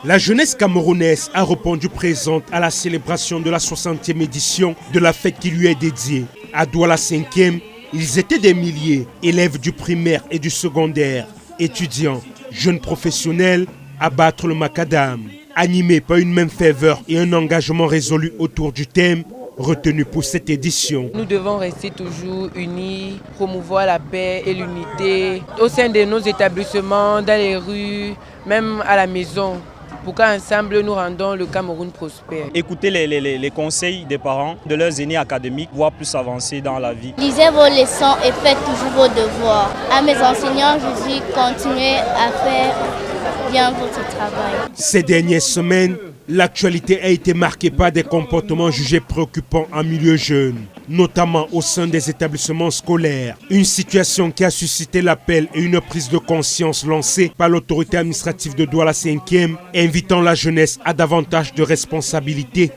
La jeunesse camerounaise a répondu présente à la célébration de la 60e édition de la fête qui lui est dédiée. À Douala 5e, ils étaient des milliers, élèves du primaire et du secondaire, étudiants, jeunes professionnels, à battre le macadam. Animés par une même ferveur et un engagement résolu autour du thème retenu pour cette édition. Nous devons rester toujours unis, promouvoir la paix et l'unité au sein de nos établissements, dans les rues, même à la maison, pour qu'ensemble nous rendons le Cameroun prospère. Écoutez les conseils des parents, de leurs aînés académiques, voire plus avancer dans la vie. Lisez vos leçons et faites toujours vos devoirs. À mes enseignants, je dis continuez à faire bien votre travail. Ces dernières semaines, l'actualité a été marquée par des comportements jugés préoccupants en milieu jeune, notamment au sein des établissements scolaires. Une situation qui a suscité l'appel et une prise de conscience lancée par l'autorité administrative de Douala 5e, invitant la jeunesse à davantage de responsabilité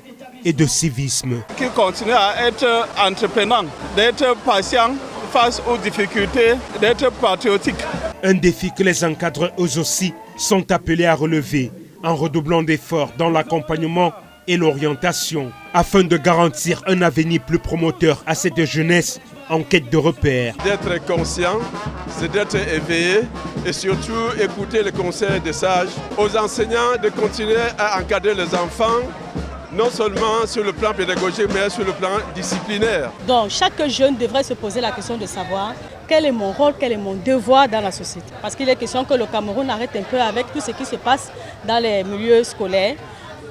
et de civisme. Qui continue à être entreprenant, d'être patient face aux difficultés, d'être patriotique. Un défi que les encadreurs eux aussi sont appelés à relever en redoublant d'efforts dans l'accompagnement et l'orientation afin de garantir un avenir plus promoteur à cette jeunesse en quête de repères. D'être conscient, c'est d'être éveillé et surtout écouter les conseils des sages. Aux enseignants de continuer à encadrer les enfants, non seulement sur le plan pédagogique, mais sur le plan disciplinaire. Donc chaque jeune devrait se poser la question de savoir quel est mon rôle, quel est mon devoir dans la société. Parce qu'il est question que le Cameroun arrête un peu avec tout ce qui se passe dans les milieux scolaires.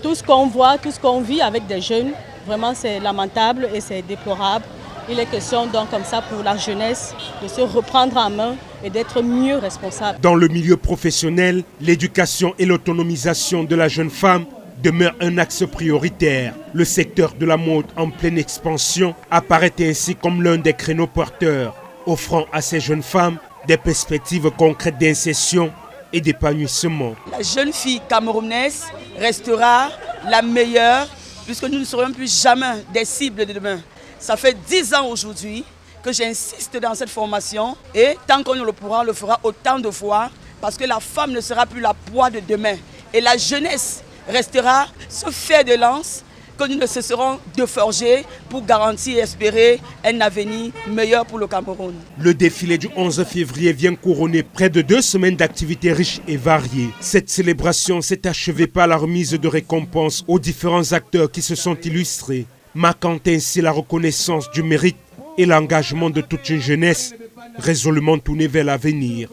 Tout ce qu'on voit, tout ce qu'on vit avec des jeunes, vraiment c'est lamentable et c'est déplorable. Il est question donc comme ça pour la jeunesse de se reprendre en main et d'être mieux responsable. Dans le milieu professionnel, l'éducation et l'autonomisation de la jeune femme demeure un axe prioritaire. Le secteur de la mode en pleine expansion apparaît ainsi comme l'un des créneaux porteurs, offrant à ces jeunes femmes des perspectives concrètes d'insertion et d'épanouissement. La jeune fille camerounaise restera la meilleure puisque nous ne serons plus jamais des cibles de demain. Ça fait 10 ans aujourd'hui que j'insiste dans cette formation et tant qu'on le pourra, on le fera autant de fois parce que la femme ne sera plus la proie de demain et la jeunesse restera ce fer de lance que nous ne cesserons de forger pour garantir et espérer un avenir meilleur pour le Cameroun. Le défilé du 11 février vient couronner près de 2 semaines d'activités riches et variées. Cette célébration s'est achevée par la remise de récompenses aux différents acteurs qui se sont illustrés, marquant ainsi la reconnaissance du mérite et l'engagement de toute une jeunesse résolument tournée vers l'avenir.